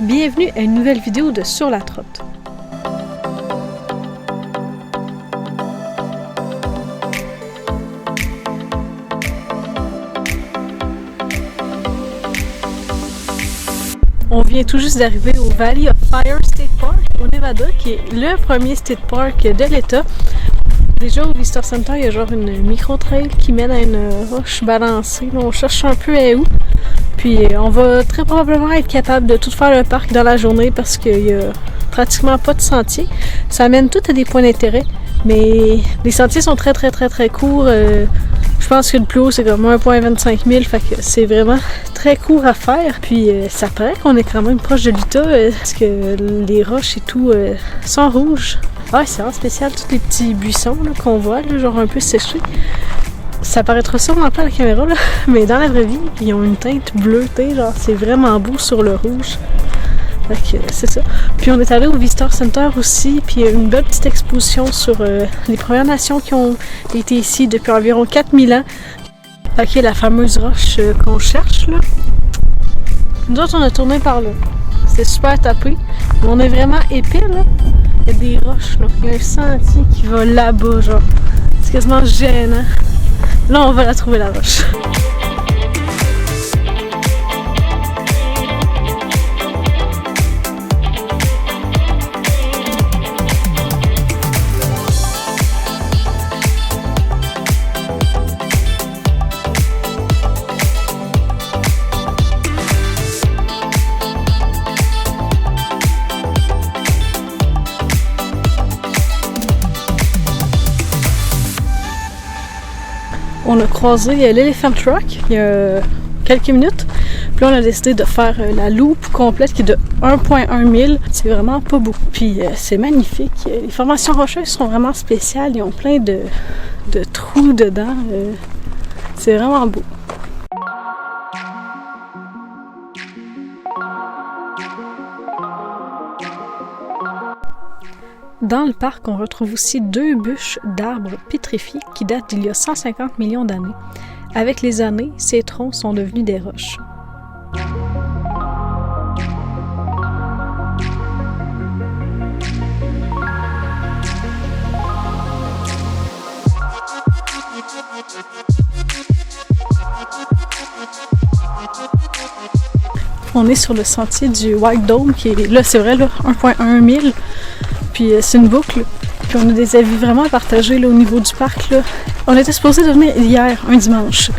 Bienvenue à une nouvelle vidéo de Sur la Trotte. On vient tout juste d'arriver au Valley of Fire State Park au Nevada, qui est le premier state park de l'État. Déjà au Visitor Center, il y a genre une micro-trail qui mène à une roche balancée. On cherche un peu à où. Puis on va très probablement être capable de tout faire le parc dans la journée parce qu'il y a pratiquement pas de sentiers. Ça mène tout à des points d'intérêt, mais les sentiers sont très courts. Je pense que le plus haut c'est comme 1,25 000, fait que c'est vraiment très court à faire. Puis ça paraît qu'on est quand même proche de l'Utah parce que les roches et tout sont rouges. Ah, c'est vraiment spécial, tous les petits buissons là, qu'on voit, là, genre un peu séchés. Ça paraîtra sûrement pas à la caméra, là, mais dans la vraie vie, ils ont une teinte bleutée, genre c'est vraiment beau sur le rouge. Fait que c'est ça. Puis on est allé au Visitor Center aussi, puis il y a une belle petite exposition sur les Premières Nations qui ont été ici depuis environ 4000 ans. Ok, la fameuse roche qu'on cherche, là. Nous autres, on a tourné par là. C'est super tapé. Mais on est vraiment épais, là. Il y a des roches, là. Il y a un sentier qui va là-bas, genre. C'est quasiment gênant. Là, on va la trouver, la roche. On a croisé l'Elephant Rock il y a quelques minutes. Puis là, on a décidé de faire la loupe complète qui est de 1,1 000. C'est vraiment pas beaucoup. Puis c'est magnifique. Les formations rocheuses sont vraiment spéciales. Ils ont plein de trous dedans. C'est vraiment beau. Dans le parc, on retrouve aussi 2 bûches d'arbres pétrifiés qui datent d'il y a 150 millions d'années. Avec les années, ces troncs sont devenus des roches. On est sur le sentier du White Dome qui est là, c'est vrai, là, 1,1 000. Puis c'est une boucle. Puis on a des avis vraiment partagés là, au niveau du parc. Là. On était supposé venir hier, un dimanche.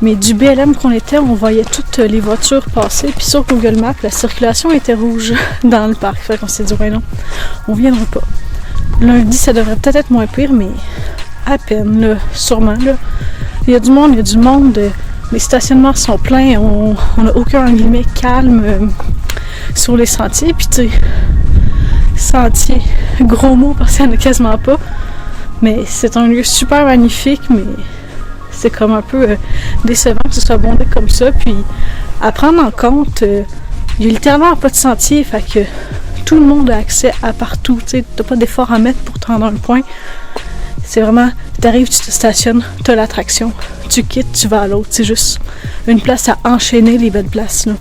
Mais du BLM qu'on était, on voyait toutes les voitures passer. Puis sur Google Maps, la circulation était rouge dans le parc. Fait qu'on s'est dit, ouais non, on viendra pas. Lundi, ça devrait peut-être être moins pire, mais à peine, là, sûrement. Là. Il y a du monde. Les stationnements sont pleins. On n'a aucun, en guillemets, calme sur les sentiers. Puis tu sais, sentier, gros mot parce qu'il n'y en a quasiment pas, mais c'est un lieu super magnifique, mais c'est comme un peu décevant que ce soit bondé comme ça, puis à prendre en compte, il y a littéralement pas de sentier, fait que tout le monde a accès à partout, tu sais, t'as pas d'effort à mettre pour te rendre un point, c'est vraiment, t'arrives, tu te stationnes, t'as l'attraction, tu quittes, tu vas à l'autre, c'est juste une place à enchaîner les belles places, là.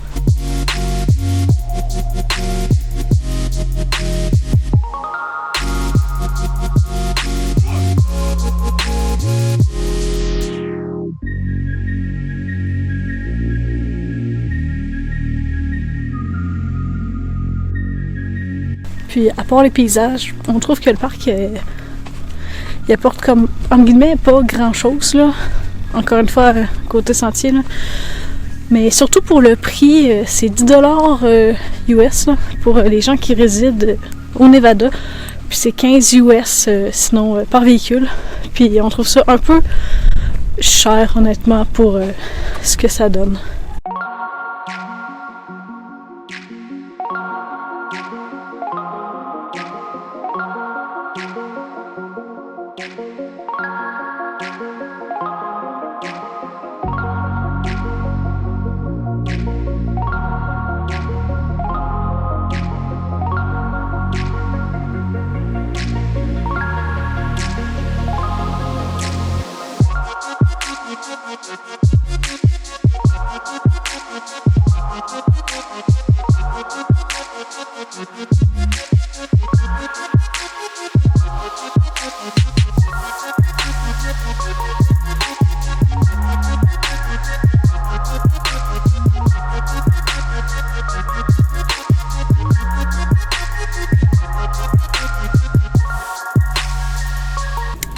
Puis, à part les paysages, on trouve que le parc, il apporte comme, en guillemets, pas grand-chose, là. Encore une fois, côté sentier, là. Mais surtout pour le prix, c'est 10 $ US, là, pour les gens qui résident au Nevada. Puis c'est 15 US, sinon, par véhicule. Puis on trouve ça un peu cher, honnêtement, pour ce que ça donne.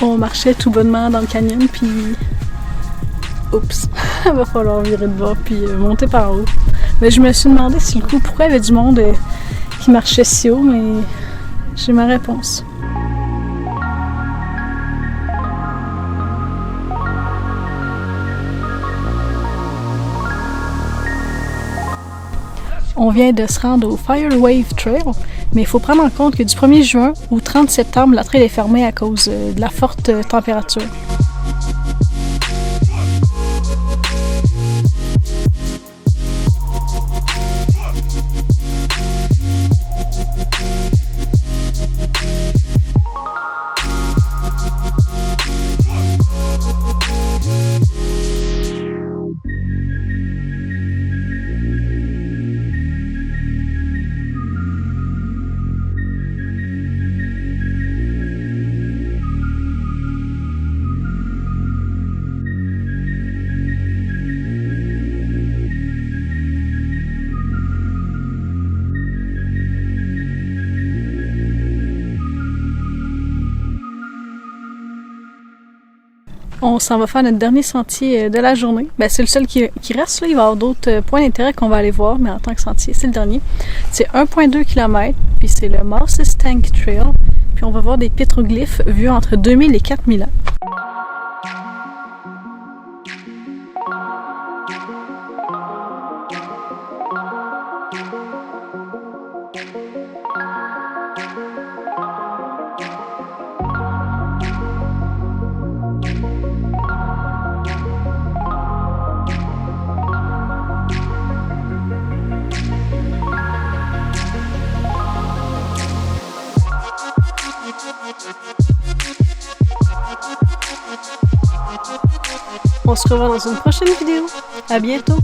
On marchait tout bonnement dans le canyon, puis... Oups! Il va falloir virer de bord, puis monter par haut. Mais je me suis demandé si le coup, pourquoi il y avait du monde qui marchait si haut, mais j'ai ma réponse. On vient de se rendre au Fire Wave Trail, mais il faut prendre en compte que du 1er juin au 30 septembre, la trail est fermée à cause de la forte température. On s'en va faire notre dernier sentier de la journée. Ben, c'est le seul qui reste. Là. Il va y avoir d'autres points d'intérêt qu'on va aller voir, mais en tant que sentier, c'est le dernier. C'est 1,2 km, puis c'est le Moses Tank Trail. Puis on va voir des pétroglyphes vus entre 2000 et 4000 ans. On se revoit dans une prochaine vidéo. À bientôt!